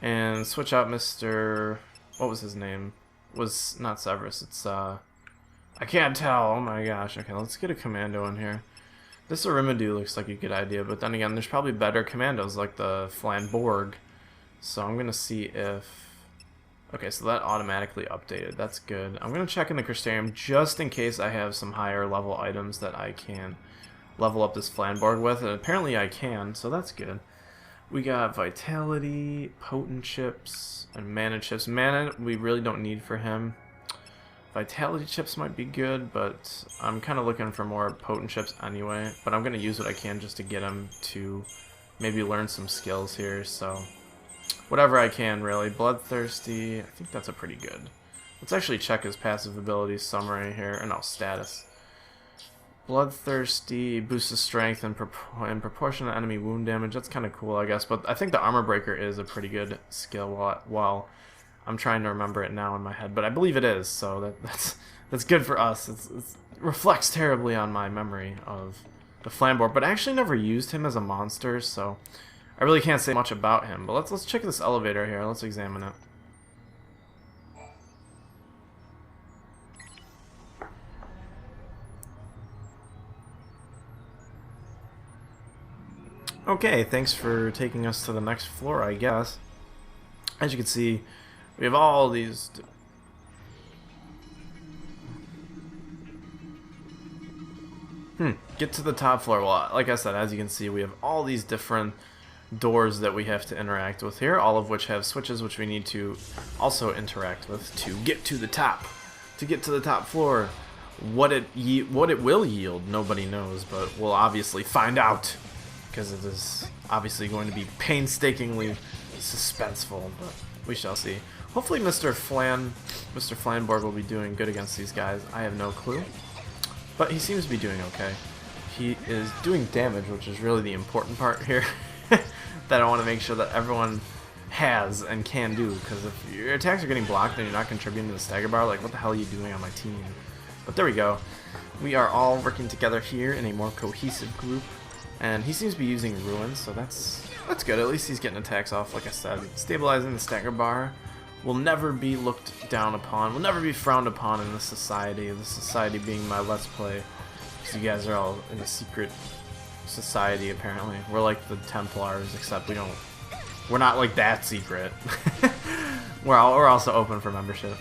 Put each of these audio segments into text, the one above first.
And switch out Mr. What was his name? Was not Severus. It's I can't tell. Oh my gosh. Okay, let's get a commando in here. This Arimadou looks like a good idea, but then again, there's probably better commandos like the Flamborg. So I'm gonna see if. Okay, so that automatically updated. That's good. I'm gonna check in the Crystarium just in case I have some higher level items that I can level up this Flamborg with, and apparently I can, so that's good. We got Vitality, Potent Chips, and Mana Chips. Mana we really don't need for him. Vitality Chips might be good, but I'm kind of looking for more Potent Chips anyway. But I'm going to use what I can just to get him to maybe learn some skills here, so whatever I can, really. Bloodthirsty, I think that's a pretty good. Let's actually check his passive ability summary here, or no, status. Bloodthirsty boosts his strength in proportion to enemy wound damage. That's kind of cool, I guess. But I think the Armor Breaker is a pretty good skill. While I'm trying to remember it now in my head, but I believe it is. So that's good for us. It reflects terribly on my memory of the Flamborg, but I actually never used him as a monster, so I really can't say much about him. But let's check this elevator here. Let's examine it. Okay, thanks for taking us to the next floor, I guess. As you can see, we have all these... Get to the top floor. Well, like I said, as you can see, we have all these different doors that we have to interact with here, all of which have switches which we need to also interact with to get to the top. To get to the top floor. What it will yield, nobody knows, but we'll obviously find out. Because it is obviously going to be painstakingly suspenseful, but we shall see. Hopefully Mr. Flamborg will be doing good against these guys. I have no clue, but he seems to be doing okay. He is doing damage, which is really the important part here, that I want to make sure that everyone has and can do, because if your attacks are getting blocked and you're not contributing to the stagger bar, like what the hell are you doing on my team? But there we go. We are all working together here in a more cohesive group. And he seems to be using ruins, so that's good. At least he's getting attacks off, like I said. Stabilizing the stagger bar will never be looked down upon, will never be frowned upon in this society. This society being my Let's Play, because you guys are all in a secret society, apparently. We're like the Templars, except we're not like that secret. We're also open for membership.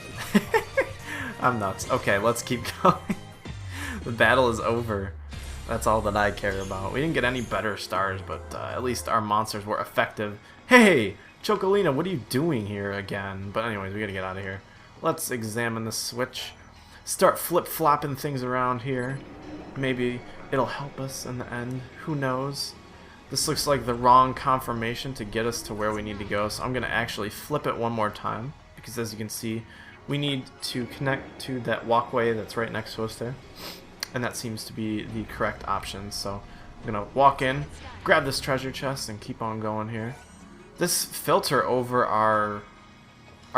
I'm nuts. Okay, let's keep going. The battle is over. That's all that I care about. We didn't get any better stars, but at least our monsters were effective. Hey, Chocolina, what are you doing here again? But anyways, we gotta get out of here. Let's examine the switch. Start flip-flopping things around here. Maybe it'll help us in the end. Who knows? This looks like the wrong confirmation to get us to where we need to go, so I'm gonna actually flip it one more time. Because as you can see, we need to connect to that walkway that's right next to us there. And that seems to be the correct option, so I'm gonna walk in, grab this treasure chest, and keep on going here. This filter over our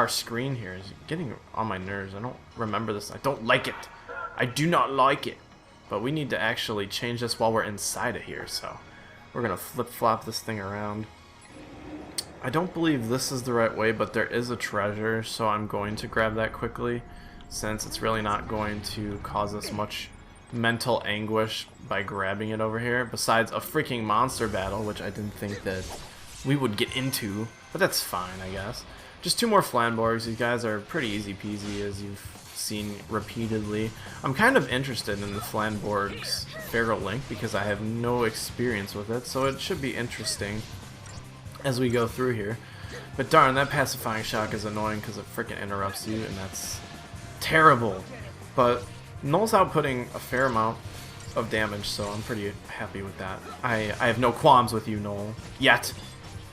screen here is getting on my nerves. I don't remember this. I don't like it. I do not like it. But we need to actually change this while we're inside of here, so we're gonna flip-flop this thing around. I don't believe this is the right way, but there is a treasure, so I'm going to grab that quickly, since it's really not going to cause us much mental anguish by grabbing it over here, besides a freaking monster battle, which I didn't think that we would get into, but that's fine, I guess. Just 2 more Flamborgs. These guys are pretty easy peasy, as you've seen repeatedly. I'm kind of interested in the Flamborg's Feral Link because I have no experience with it, so it should be interesting as we go through here. But darn, that pacifying shock is annoying because it freaking interrupts you, and that's terrible. But Null's outputting a fair amount of damage, so I'm pretty happy with that. I have no qualms with you, Null, yet.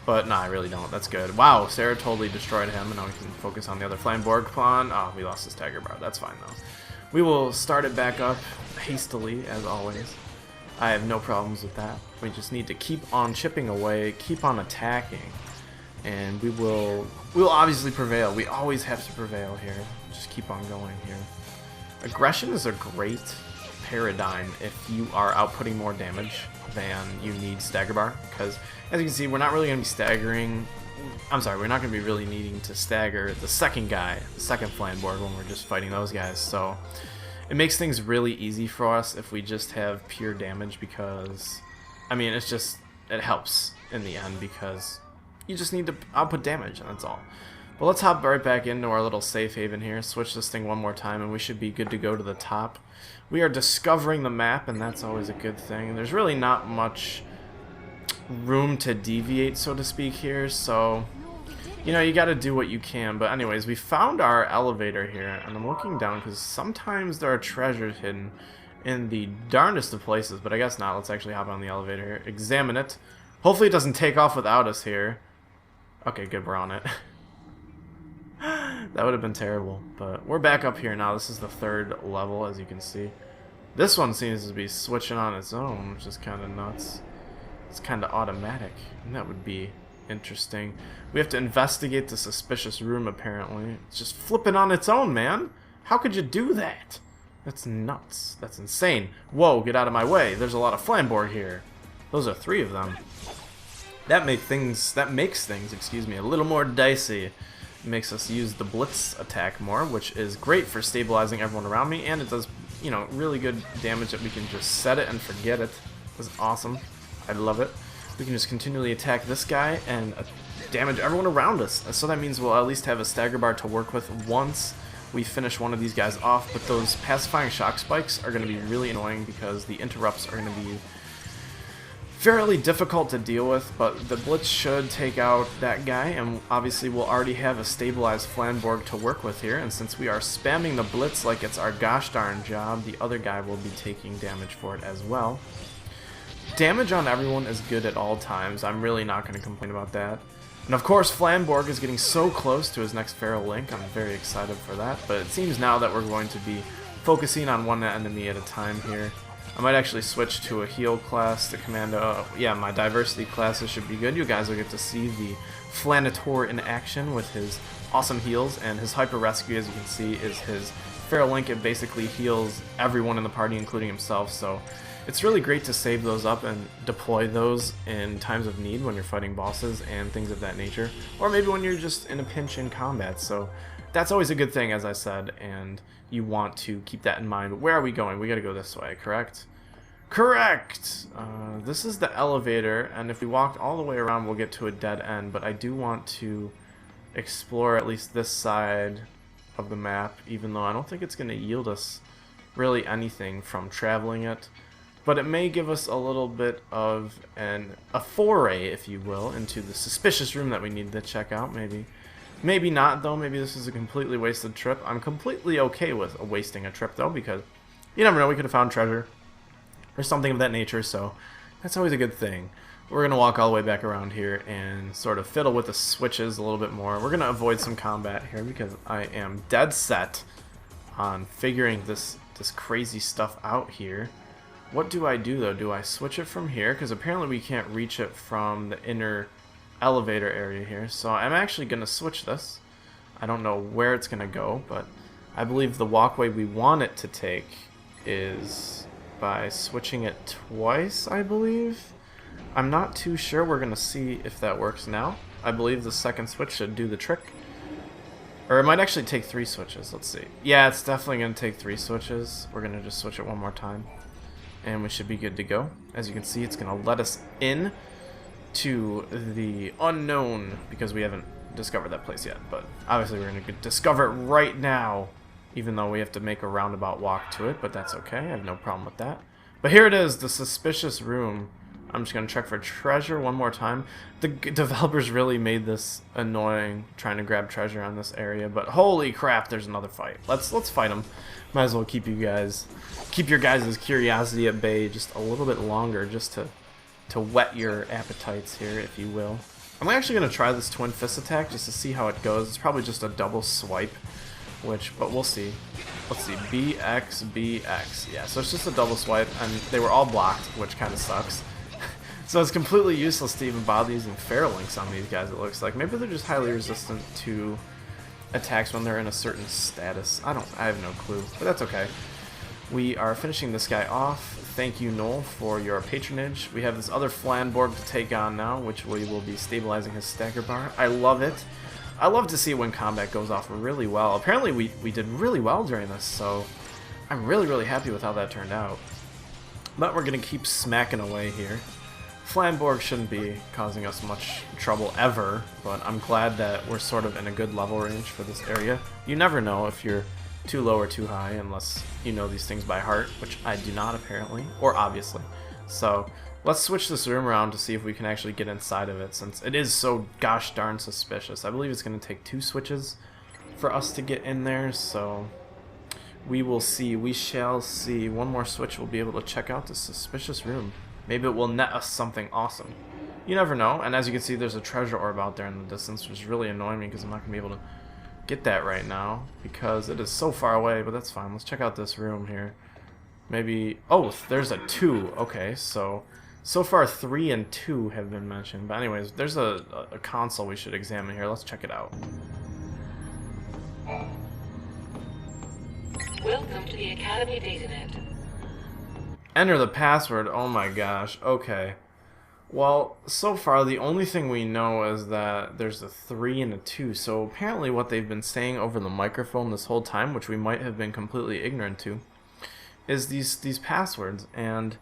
But nah, I really don't. That's good. Wow, Sarah totally destroyed him, and now we can focus on the other Flamborg pawn. Oh, we lost the stagger bar. That's fine, though. We will start it back up hastily, as always. I have no problems with that. We just need to keep on chipping away, keep on attacking, and we'll obviously prevail. We always have to prevail here. Just keep on going here. Aggression is a great paradigm if you are outputting more damage than you need stagger bar, because as you can see, we're not really going to be staggering I'm sorry, we're not going to be really needing to stagger the second guy, the second flamboard, when we're just fighting those guys. So it makes things really easy for us if we just have pure damage, because, I mean, it's just, it helps in the end because you just need to output damage, and that's all. But let's hop right back into our little safe haven here, switch this thing one more time, and we should be good to go to the top. We are discovering the map, and that's always a good thing. There's really not much room to deviate, so to speak, here, so you know, you gotta do what you can. But anyways, we found our elevator here, and I'm looking down because sometimes there are treasures hidden in the darndest of places, but I guess not. Let's actually hop on the elevator here, examine it. Hopefully it doesn't take off without us here. Okay, good, we're on it. That would have been terrible, but we're back up here now. This is the third level, as you can see. This one seems to be switching on its own, which is kind of nuts. It's kind of automatic, and that would be interesting. We have to investigate the suspicious room, apparently. It's just flipping on its own, man. How could you do that? That's nuts. That's insane. Whoa, get out of my way. There's a lot of flamboard here. Those are 3 of them. That makes things, excuse me, a little more dicey. It makes us use the blitz attack more, which is great for stabilizing everyone around me, and it does, you know, really good damage that we can just set it and forget it. It's awesome. I love it. We can just continually attack this guy and damage everyone around us. So that means we'll at least have a stagger bar to work with once we finish one of these guys off. But those pacifying shock spikes are going to be really annoying because the interrupts are going to be fairly difficult to deal with. But the blitz should take out that guy, and obviously we'll already have a stabilized flamboard to work with here. And since we are spamming the blitz like it's our gosh darn job, the other guy will be taking damage for it as well. Damage on everyone is good at all times. I'm really not going to complain about that. And of course, Flamborg is getting so close to his next Feral Link. I'm very excited for that. But it seems now that we're going to be focusing on one enemy at a time here. I might actually switch to a heal class, the Commando. Yeah, my diversity classes should be good. You guys will get to see the Flanator in action with his awesome heals. And his Hyper Rescue, as you can see, is his Feral Link. It basically heals everyone in the party, including himself. So it's really great to save those up and deploy those in times of need when you're fighting bosses and things of that nature. Or maybe when you're just in a pinch in combat. So that's always a good thing, as I said, and you want to keep that in mind. But where are we going? We gotta go this way, correct? Correct! This is the elevator, and if we walk all the way around, we'll get to a dead end. But I do want to explore at least this side of the map, even though I don't think it's gonna yield us really anything from traveling it. But it may give us a little bit of a foray, if you will, into the suspicious room that we need to check out, maybe. Maybe not, though. Maybe this is a completely wasted trip. I'm completely okay with wasting a trip, though, because you never know, we could have found treasure or something of that nature, so that's always a good thing. We're going to walk all the way back around here and sort of fiddle with the switches a little bit more. We're going to avoid some combat here because I am dead set on figuring this crazy stuff out here. What do I do, though? Do I switch it from here? Because apparently we can't reach it from the inner elevator area here. So I'm actually going to switch this. I don't know where it's going to go, but I believe the walkway we want it to take is by switching it twice, I believe. I'm not too sure. We're going to see if that works now. I believe the second switch should do the trick. Or it might actually take 3 switches. Let's see. Yeah, it's definitely going to take 3 switches. We're going to just switch it one more time, and we should be good to go. As you can see, it's going to let us in to the unknown because we haven't discovered that place yet. But obviously we're going to discover it right now, even though we have to make a roundabout walk to it, but that's okay. I have no problem with that. But here it is, the suspicious room. I'm just going to check for treasure one more time. The developers really made this annoying trying to grab treasure on this area, but holy crap, there's another fight. Let's fight them. Might as well keep your guys' curiosity at bay just a little bit longer, just to whet your appetites here, if you will. I'm actually going to try this twin fist attack just to see how it goes. It's probably just a double swipe, but we'll see. Let's see, BX, BX. Yeah, so it's just a double swipe, and they were all blocked, which kind of sucks. So it's completely useless to even bother using Feral Links on these guys, it looks like. Maybe they're just highly resistant to attacks when they're in a certain status. I have no clue, but that's okay. We are finishing this guy off thank you, Noel, for your patronage. We have this other Flamborg to take on now, which we will be stabilizing his stagger bar. I love it. I love to see when combat goes off really well. Apparently we did really well during this, so I'm really, really happy with how that turned out. But we're going to keep smacking away here. Flamborg shouldn't be causing us much trouble ever, but I'm glad that we're sort of in a good level range for this area. You never know if you're too low or too high unless you know these things by heart, which I do not apparently, or obviously. So let's switch this room around to see if we can actually get inside of it, since it is so gosh darn suspicious. I believe it's going to take 2 switches for us to get in there, so we will see. We shall see. One more switch will be able to check out this suspicious room. Maybe it will net us something awesome. You never know, and as you can see, there's a treasure orb out there in the distance, which is really annoying me because I'm not going to be able to get that right now because it is so far away, but that's fine. Let's check out this room here. Maybe... oh, there's a 2. Okay, so far 3 and 2 have been mentioned. But anyways, there's a console we should examine here. Let's check it out. Welcome to the Academy DataNet. Enter the password. Oh my gosh. Okay. Well, so far the only thing we know is that there's a 3 and a 2, so apparently what they've been saying over the microphone this whole time, which we might have been completely ignorant to, is these passwords, and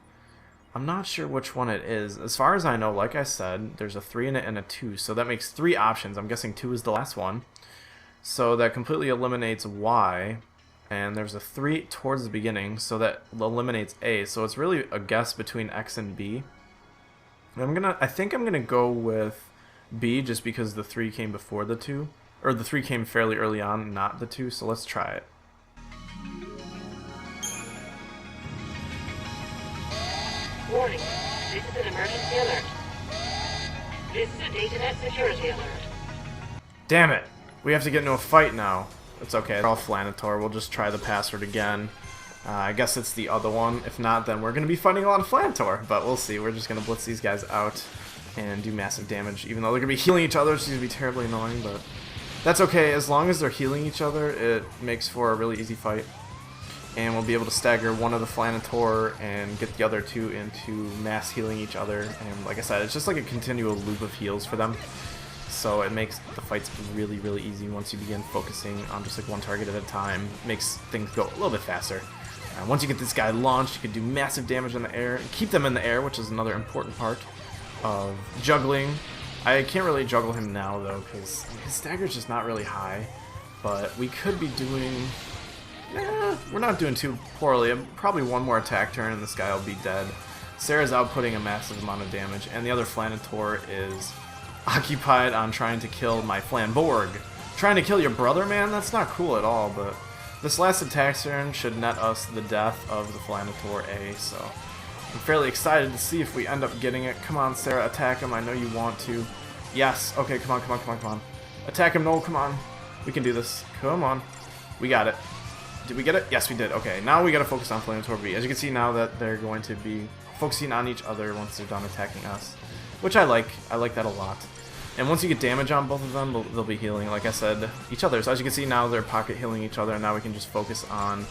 I'm not sure which one it is. As far as I know, like I said, there's a 3 and a 2, so that makes 3 options. I'm guessing 2 is the last one. So that completely eliminates Y, and there's a 3 towards the beginning, so that eliminates A, so it's really a guess between X and B. I think I'm gonna go with B just because the 3 came before the 2, or the 3 came fairly early on, not the 2. So let's try it. Warning, this is an emergency alert. This is a DataNet security alert. Damn it! We have to get into a fight now. It's okay. They're all Flanator. We'll just try the password again. I guess it's the other one. If not, then we're going to be fighting a lot of Flanator, but we'll see. We're just going to blitz these guys out and do massive damage, even though they're going to be healing each other, which is going to be terribly annoying, but that's okay. As long as they're healing each other, it makes for a really easy fight. And we'll be able to stagger one of the Flanator and get the other 2 into mass healing each other. And like I said, it's just like a continual loop of heals for them. So it makes the fights really, really easy once you begin focusing on just like one target at a time. Makes things go a little bit faster. Once you get this guy launched, you can do massive damage in the air and keep them in the air, which is another important part of juggling. I can't really juggle him now though, because his stagger's just not really high. But we could be doing... we're not doing too poorly. Probably one more attack turn and this guy will be dead. Sarah's outputting a massive amount of damage, and the other Flanator is occupied on trying to kill my Flamborg. Trying to kill your brother, man? That's not cool at all, but this last attack turn should net us the death of the Flanator A, so I'm fairly excited to see if we end up getting it. Come on, Sarah, attack him. I know you want to. Yes. Okay, come on, come on, come on, come on. Attack him, Noel, come on. We can do this. Come on. We got it. Did we get it? Yes, we did. Okay, now we gotta focus on Flanator B. As you can see now that they're going to be focusing on each other once they're done attacking us, which I like. I like that a lot. And once you get damage on both of them, they'll be healing, like I said, each other. So as you can see now, they're pocket healing each other, and now we can just focus on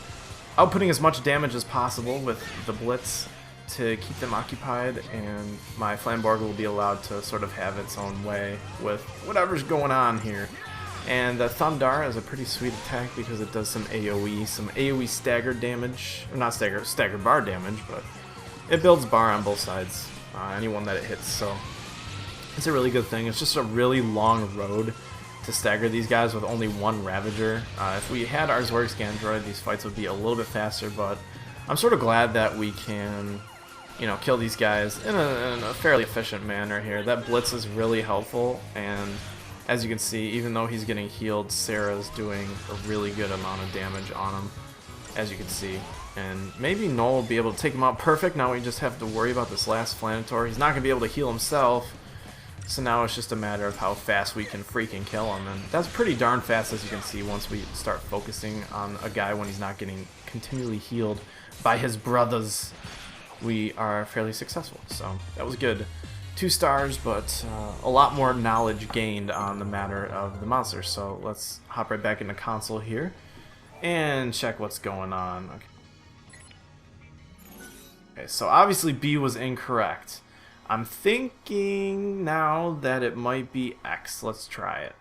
outputting as much damage as possible with the Blitz to keep them occupied, and my Flamborg will be allowed to sort of have its own way with whatever's going on here. And the Thundar is a pretty sweet attack because it does some AoE stagger damage. Or not stagger bar damage, but it builds bar on both sides, anyone that it hits, so it's a really good thing. It's just a really long road to stagger these guys with only one Ravager. If we had our Zwerg Scandroid, these fights would be a little bit faster, but I'm sort of glad that we can, you know, kill these guys in a fairly efficient manner here. That Blitz is really helpful, and as you can see, even though he's getting healed, Sarah's doing a really good amount of damage on him, as you can see. And maybe Noel will be able to take him out perfect. Now we just have to worry about this last Flanator. He's not going to be able to heal himself, so now it's just a matter of how fast we can freaking kill him. And that's pretty darn fast, as you can see, once we start focusing on a guy when he's not getting continually healed by his brothers. We are fairly successful, so that was good. 2 stars, but a lot more knowledge gained on the matter of the monsters. So let's hop right back into console here and check what's going on. Okay. Okay, so obviously B was incorrect. I'm thinking now that it might be X. Let's try it.